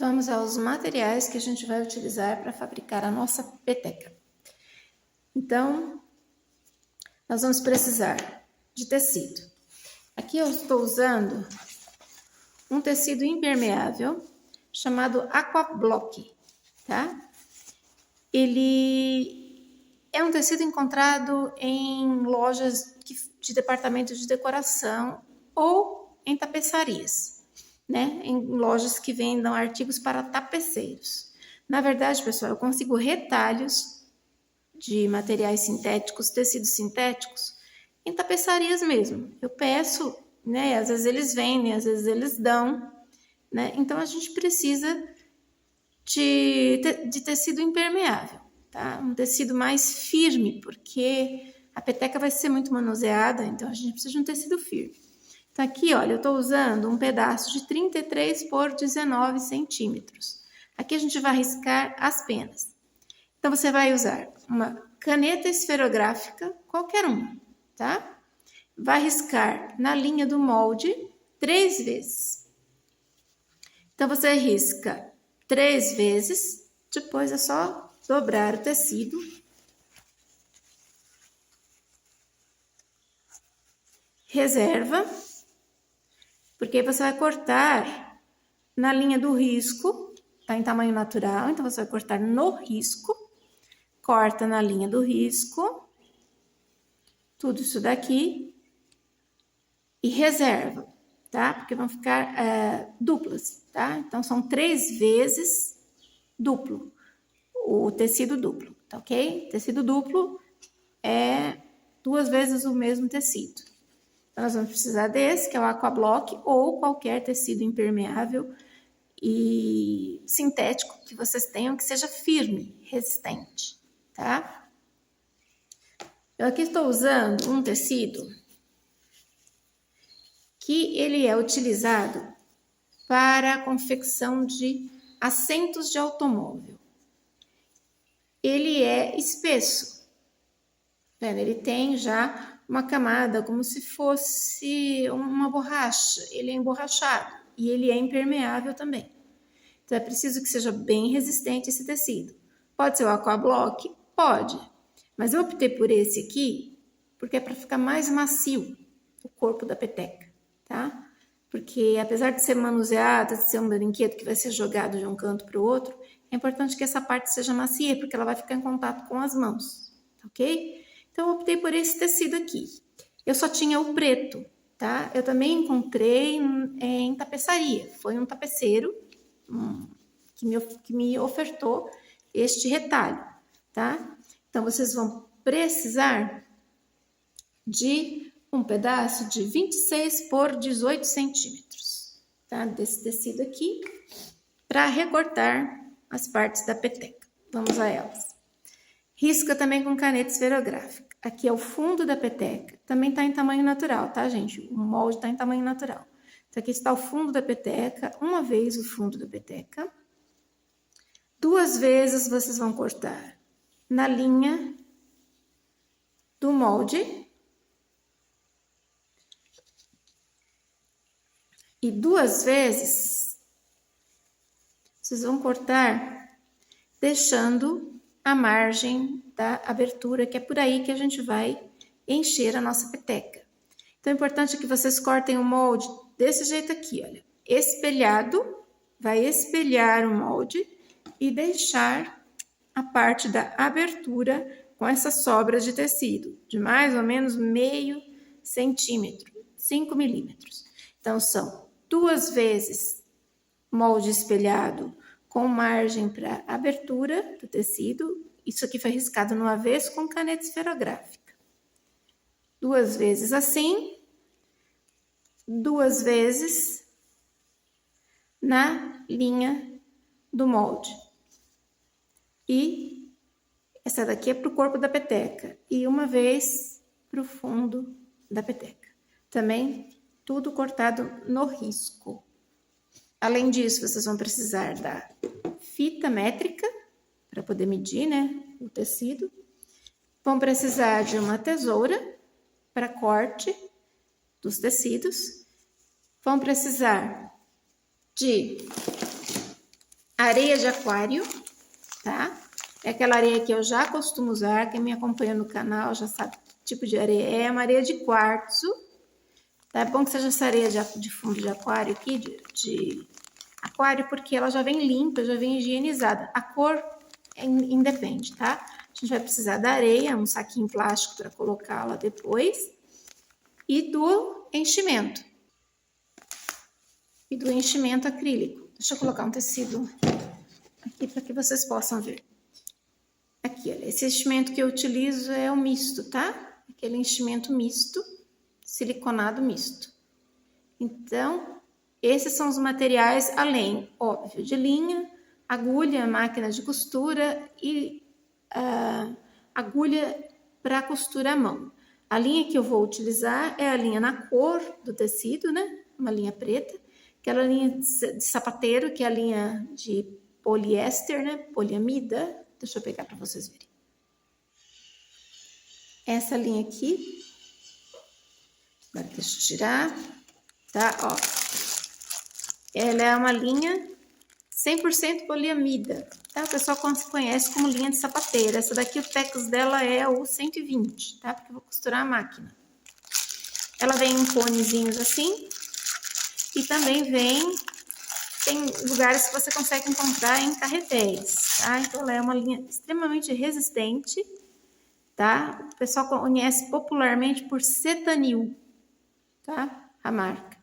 Vamos aos materiais que a gente vai utilizar para fabricar a nossa peteca. Então, nós vamos precisar de tecido. Aqui eu estou usando um tecido impermeável chamado Aquablock, tá? Ele é um tecido encontrado em lojas de departamento de decoração ou em tapeçarias, né? Em lojas que vendam artigos para tapeceiros. Na verdade, pessoal, eu consigo retalhos de materiais sintéticos, tecidos sintéticos, em tapeçarias mesmo. Eu peço, né? Às vezes eles vendem, às vezes eles dão, né? Então a gente precisa de tecido impermeável, tá? Um tecido mais firme, porque a peteca vai ser muito manuseada, então a gente precisa de um tecido firme. Então aqui, olha, eu estou usando um pedaço de 33 por 19 centímetros. Aqui a gente vai riscar as penas. Então você vai usar uma caneta esferográfica, qualquer uma, tá? Vai riscar na linha do molde 3 vezes. Então você risca 3 vezes, depois é só dobrar o tecido. Reserva, porque você vai cortar na linha do risco, tá em tamanho natural, então você vai cortar no risco, corta na linha do risco, tudo isso daqui, e reserva, tá? Porque vão ficar duplas, tá? Então, são 3 vezes duplo, o tecido duplo, tá ok? Tecido duplo é 2 vezes o mesmo tecido. Então, nós vamos precisar desse, que é o Aquablock, ou qualquer tecido impermeável e sintético que vocês tenham, que seja firme, resistente, tá? Eu aqui estou usando um tecido que ele é utilizado para a confecção de assentos de automóvel. Ele é espesso, vendo? Ele tem já uma camada como se fosse uma borracha, ele é emborrachado e ele é impermeável também. Então é preciso que seja bem resistente esse tecido. Pode ser o Aquablock? Pode, mas eu optei por esse aqui porque é para ficar mais macio o corpo da peteca, tá? Porque apesar de ser manuseada, de ser um brinquedo que vai ser jogado de um canto para o outro, é importante que essa parte seja macia, porque ela vai ficar em contato com as mãos, ok? Então, eu optei por esse tecido aqui. Eu só tinha o preto, tá? Eu também encontrei em tapeçaria. Foi um tapeceiro que me ofertou este retalho, tá? Então, vocês vão precisar de um pedaço de 26 por 18 centímetros, tá? Desse tecido aqui, para recortar as partes da peteca. Vamos a elas. Risca também com caneta esferográfica. Aqui é o fundo da peteca. Também está em tamanho natural, tá, gente? O molde está em tamanho natural. Então, aqui está o fundo da peteca. Uma vez o fundo da peteca. 2 vezes vocês vão cortar na linha do molde. E 2 vezes vocês vão cortar deixando a margem da abertura, que é por aí que a gente vai encher a nossa peteca. Então, é importante que vocês cortem o molde desse jeito aqui, olha. Espelhado, vai espelhar o molde e deixar a parte da abertura com essas sobras de tecido, de mais ou menos meio centímetro, 5 milímetros. Então, são 2 vezes molde espelhado com margem para abertura do tecido. Isso aqui foi riscado no avesso com caneta esferográfica. 2 vezes assim, 2 vezes na linha do molde. E essa daqui é para o corpo da peteca. E uma vez para o fundo da peteca. Também tudo cortado no risco. Além disso, vocês vão precisar da fita métrica para poder medir, né, o tecido. Vão precisar de uma tesoura para corte dos tecidos. Vão precisar de areia de aquário, tá? É aquela areia que eu já costumo usar, quem me acompanha no canal já sabe que tipo de areia é, uma areia de quartzo. Tá? É bom que seja essa areia de fundo de aquário aqui, de aquário, porque ela já vem limpa, já vem higienizada. A cor independe, tá? A gente vai precisar da areia, um saquinho plástico para colocá-la depois, e do enchimento. E do enchimento acrílico. Deixa eu colocar um tecido aqui para que vocês possam ver. Aqui, olha, esse enchimento que eu utilizo é o misto, tá? Aquele enchimento misto, siliconado misto. Então, esses são os materiais, além, óbvio, de linha, agulha, máquina de costura e agulha para costura à mão. A linha que eu vou utilizar é a linha na cor do tecido, né? Uma linha preta. Aquela linha de sapateiro, que é a linha de poliéster, né? Poliamida. Deixa eu pegar para vocês verem. Essa linha aqui. Agora deixa eu tirar. Tá? Ó. Ela é uma linha 100% poliamida. Tá? O pessoal conhece como linha de sapateira. Essa daqui, o tex dela é o 120, tá? Porque eu vou costurar a máquina. Ela vem em conezinhos assim. E também tem lugares que você consegue encontrar em carretéis, tá? Então, ela é uma linha extremamente resistente, tá? O pessoal conhece popularmente por Cetanil, tá? A marca.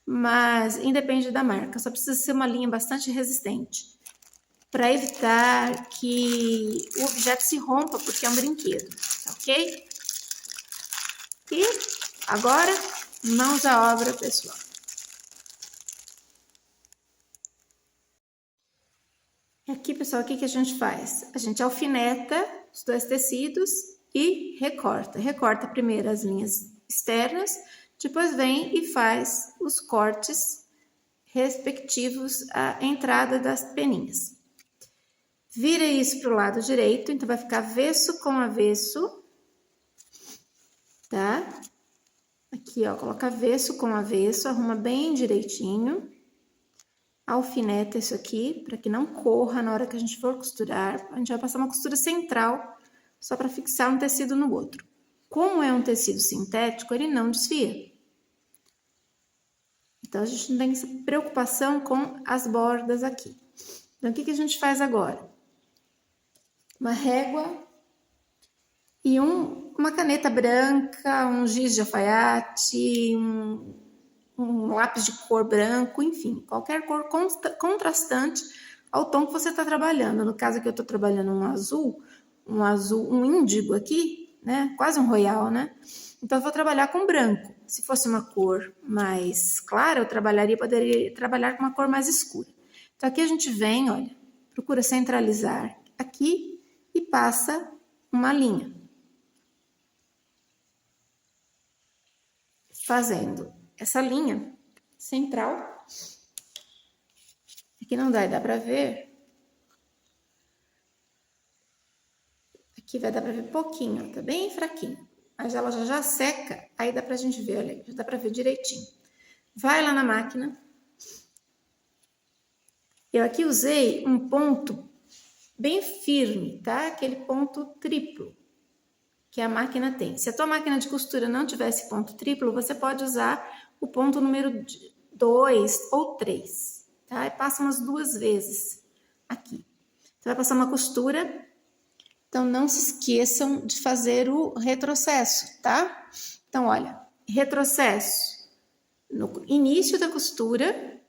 Mas, independe da marca, só precisa ser uma linha bastante resistente para evitar que o objeto se rompa, porque é um brinquedo, tá ok? E agora, mãos à obra, pessoal. Aqui, pessoal, o que a gente faz? A gente alfineta os dois tecidos e recorta. Recorta primeiro as linhas externas, depois vem e faz os cortes respectivos à entrada das peninhas. Vira isso para o lado direito, então vai ficar avesso com avesso, tá? Aqui, ó, coloca avesso com avesso, arruma bem direitinho. Alfineta isso aqui, para que não corra na hora que a gente for costurar. A gente vai passar uma costura central, só para fixar um tecido no outro. Como é um tecido sintético, ele não desfia. Então, a gente não tem essa preocupação com as bordas aqui. Então, o que a gente faz agora? Uma régua e uma caneta branca, um giz de alfaiate, um lápis de cor branco, enfim, qualquer cor contrastante ao tom que você está trabalhando. No caso aqui eu estou trabalhando um índigo aqui, né? Quase um royal, né? Então eu vou trabalhar com branco. Se fosse uma cor mais clara, poderia trabalhar com uma cor mais escura. Então aqui a gente vem, olha, procura centralizar aqui e passa uma linha. Fazendo essa linha central, aqui não dá para ver, aqui vai dar para ver pouquinho, tá bem fraquinho, mas ela já seca, aí dá pra gente ver, olha, já dá para ver direitinho. Vai lá na máquina, eu aqui usei um ponto bem firme, tá? Aquele ponto triplo que a máquina tem. Se a tua máquina de costura não tivesse ponto triplo, você pode usar o ponto número 2 ou 3, tá? E passa umas 2 vezes aqui. Você vai passar uma costura, então não se esqueçam de fazer o retrocesso, tá? Então, olha, retrocesso no início da costura,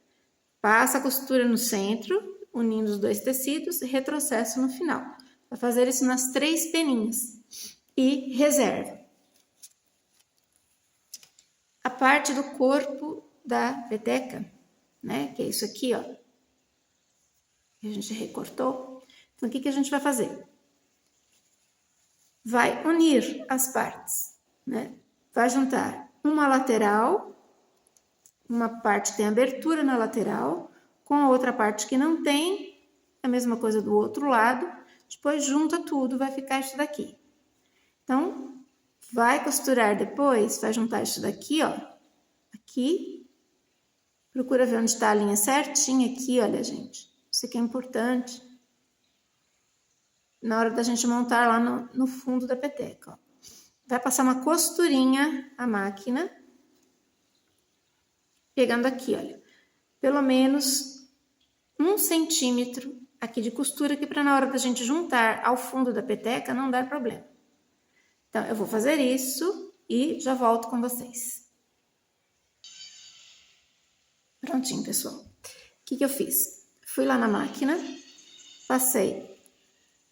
passa a costura no centro, unindo os dois tecidos, e retrocesso no final. Vai fazer isso nas 3 peninhas e reserva. A parte do corpo da peteca, né? Que é isso aqui, ó. Que a gente recortou. Então, o que a gente vai fazer? Vai unir as partes, né? Vai juntar uma lateral, uma parte que tem abertura na lateral, com a outra parte que não tem, a mesma coisa do outro lado. Depois junta tudo, vai ficar isso daqui. Então, vai costurar depois, vai juntar isso daqui, ó, aqui. Procura ver onde está a linha certinha aqui, olha, gente. Isso aqui é importante na hora da gente montar lá no fundo da peteca, ó. Vai passar uma costurinha a máquina, pegando aqui, olha, pelo menos 1 centímetro aqui de costura, aqui para na hora da gente juntar ao fundo da peteca não dar problema. Então, eu vou fazer isso e já volto com vocês. Prontinho, pessoal. O que eu fiz? Fui lá na máquina, passei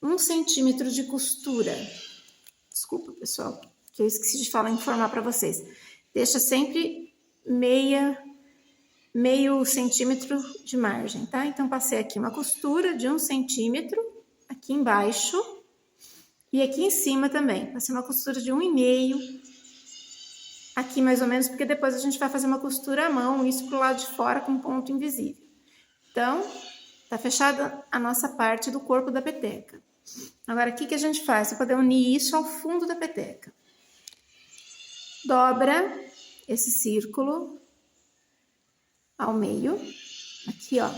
1 centímetro de costura. Desculpa, pessoal, que eu esqueci de informar para vocês. Deixa sempre meio centímetro de margem, tá? Então, passei aqui uma costura de 1 centímetro, aqui embaixo, e aqui em cima também. Passei uma costura de 1,5, aqui mais ou menos, porque depois a gente vai fazer uma costura à mão, isso pro lado de fora com ponto invisível. Então, tá fechada a nossa parte do corpo da peteca. Agora, o que a gente faz para poder unir isso ao fundo da peteca? Dobra esse círculo ao meio, aqui, ó.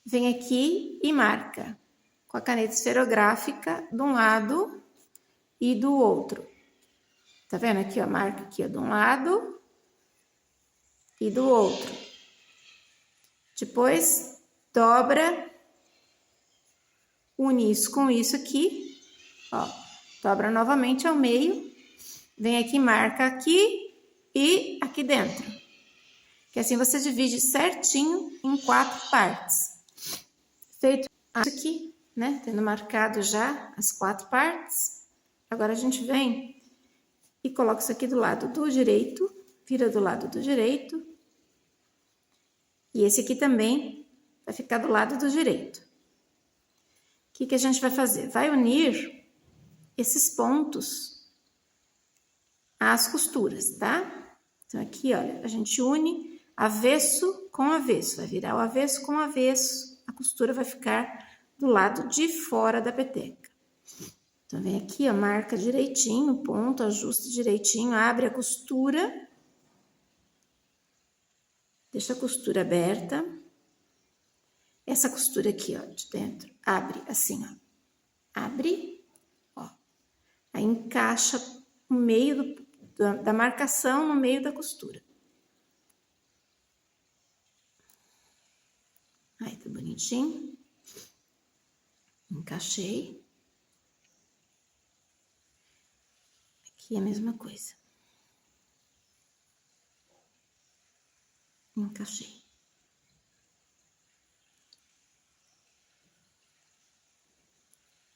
Vem aqui e marca com a caneta esferográfica de um lado e do outro. Tá vendo aqui, ó? Marca aqui, ó, de um lado e do outro. Depois, dobra, une isso com isso aqui, ó. Dobra novamente ao meio, vem aqui, marca aqui e aqui dentro. Que assim você divide certinho em 4 partes. Feito isso aqui, né? Tendo marcado já as 4 partes. Agora a gente vem e coloca isso aqui do lado do direito, vira do lado do direito. E esse aqui também vai ficar do lado do direito. O que a gente vai fazer? Vai unir esses pontos às costuras, tá? Então aqui, olha, a gente une avesso com avesso, vai virar o avesso com avesso, a costura vai ficar do lado de fora da peteca. Então, vem aqui, ó, marca direitinho o ponto, ajusta direitinho, abre a costura, deixa a costura aberta. Essa costura aqui, ó, de dentro, abre assim, ó, abre, ó, aí encaixa no meio da marcação, no meio da costura. Aí, tá bonitinho. Encaixei. Aqui é a mesma coisa. Encaixei.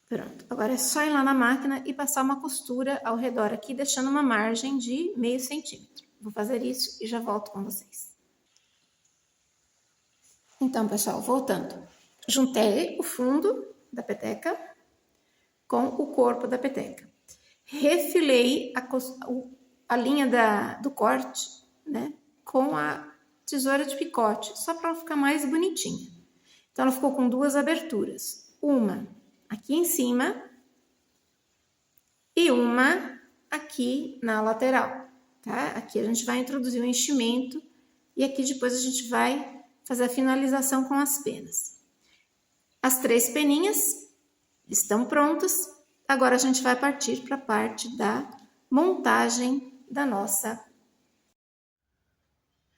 Pronto. Agora é só ir lá na máquina e passar uma costura ao redor aqui, deixando uma margem de meio centímetro. Vou fazer isso e já volto com vocês. Então, pessoal, voltando. Juntei o fundo da peteca com o corpo da peteca. Refilei a linha do corte, né, com a tesoura de picote, só para ela ficar mais bonitinha. Então, ela ficou com 2 aberturas. Uma aqui em cima e uma aqui na lateral, tá? Aqui a gente vai introduzir o enchimento e aqui depois a gente vai fazer a finalização com as penas. As 3 peninhas estão prontas. Agora a gente vai partir para a parte da montagem da nossa.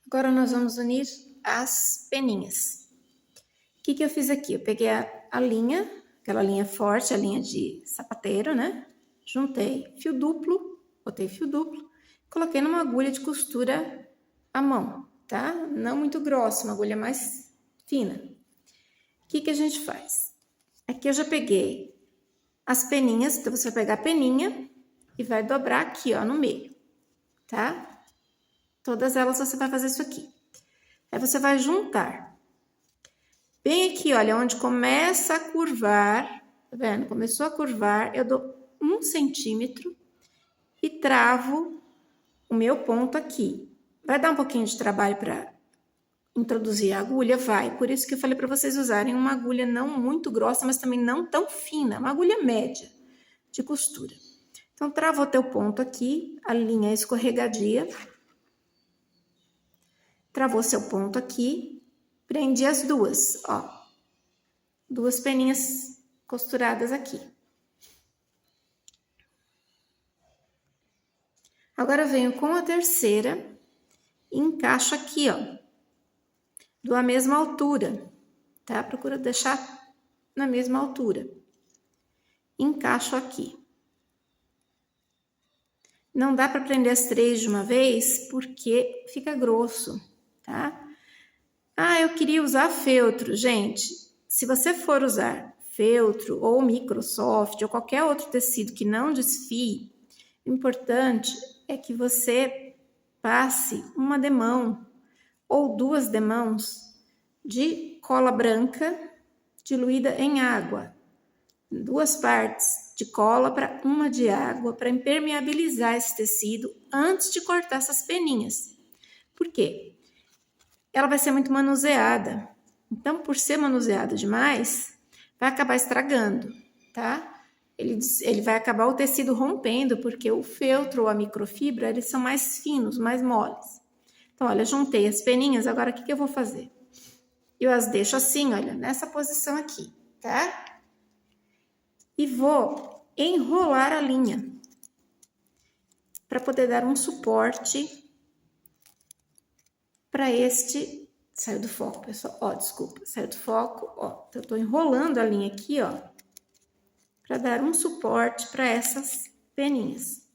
Agora nós vamos unir as peninhas. O que eu fiz aqui? Eu peguei a linha, aquela linha forte, a linha de sapateiro, né? Juntei fio duplo, botei fio duplo, coloquei numa agulha de costura à mão, tá? Não muito grossa, uma agulha mais fina. O que a gente faz? Aqui eu já peguei as peninhas, então você vai pegar a peninha e vai dobrar aqui, ó, no meio, tá? Todas elas você vai fazer isso aqui. Aí você vai juntar. Bem aqui, olha, onde começa a curvar, tá vendo? Começou a curvar, eu dou 1 centímetro e travo o meu ponto aqui. Vai dar um pouquinho de trabalho para introduzir a agulha? Vai. Por isso que eu falei para vocês usarem uma agulha não muito grossa, mas também não tão fina, uma agulha média de costura. Então, trava o teu ponto aqui, a linha escorregadia. Travou seu ponto aqui. Prendi as duas, ó. Duas peninhas costuradas aqui. Agora eu venho com a terceira e encaixo aqui, ó. Da mesma altura, tá? Procura deixar na mesma altura. Encaixo aqui. Não dá para prender as três de uma vez, porque fica grosso, tá? Ah, eu queria usar feltro. Gente, se você for usar feltro ou Microsoft ou qualquer outro tecido que não desfie, o importante é que você passe uma demão ou duas demãos de cola branca diluída em água. Duas partes de cola para uma de água para impermeabilizar esse tecido antes de cortar essas peninhas. Por quê? Ela vai ser muito manuseada. Então, por ser manuseada demais, vai acabar estragando, tá? Ele vai acabar o tecido rompendo, porque o feltro ou a microfibra, eles são mais finos, mais moles. Então, olha, juntei as peninhas, agora o que eu vou fazer? Eu as deixo assim, olha, nessa posição aqui, tá? E vou enrolar a linha para poder dar um suporte para este. Saiu do foco, pessoal. Ó, desculpa, saiu do foco. Ó, eu tô enrolando a linha aqui, ó, para dar um suporte para essas peninhas.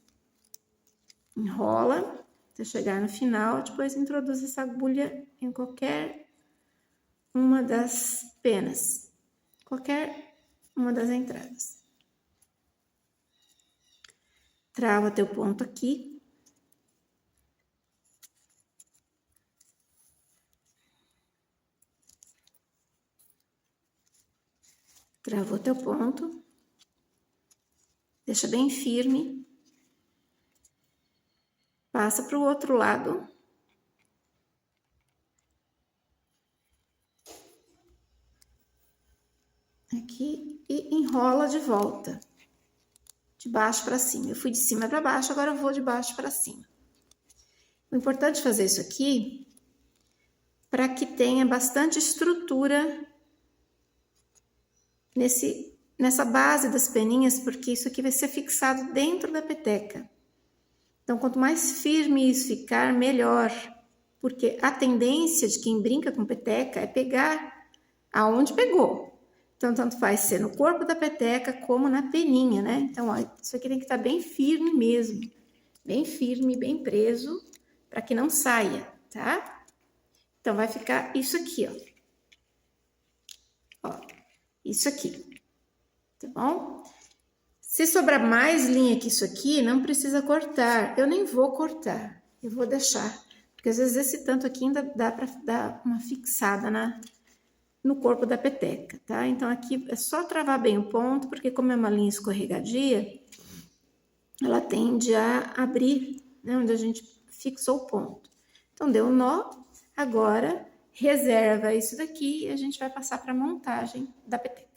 Enrola até chegar no final, depois introduz essa agulha em qualquer uma das penas, qualquer uma das entradas. Trava teu ponto aqui. Travou teu ponto. Deixa bem firme. Passa para o outro lado. Aqui e enrola de volta. De baixo para cima. Eu fui de cima para baixo, agora eu vou de baixo para cima. O importante é fazer isso aqui para que tenha bastante estrutura nessa base das peninhas, porque isso aqui vai ser fixado dentro da peteca. Então, quanto mais firme isso ficar, melhor. Porque a tendência de quem brinca com peteca é pegar aonde pegou. Então, tanto faz ser no corpo da peteca como na peninha, né? Então, ó, isso aqui tem que estar bem firme mesmo. Bem firme, bem preso, para que não saia, tá? Então, vai ficar isso aqui, ó. Ó, isso aqui, tá bom? Se sobrar mais linha que isso aqui, não precisa cortar. Eu nem vou cortar, eu vou deixar. Porque às vezes esse tanto aqui ainda dá para dar uma fixada no corpo da peteca, tá? Então, aqui é só travar bem o ponto, porque como é uma linha escorregadia, ela tende a abrir, né, onde a gente fixou o ponto. Então, deu um nó, agora reserva isso daqui e a gente vai passar para a montagem da peteca.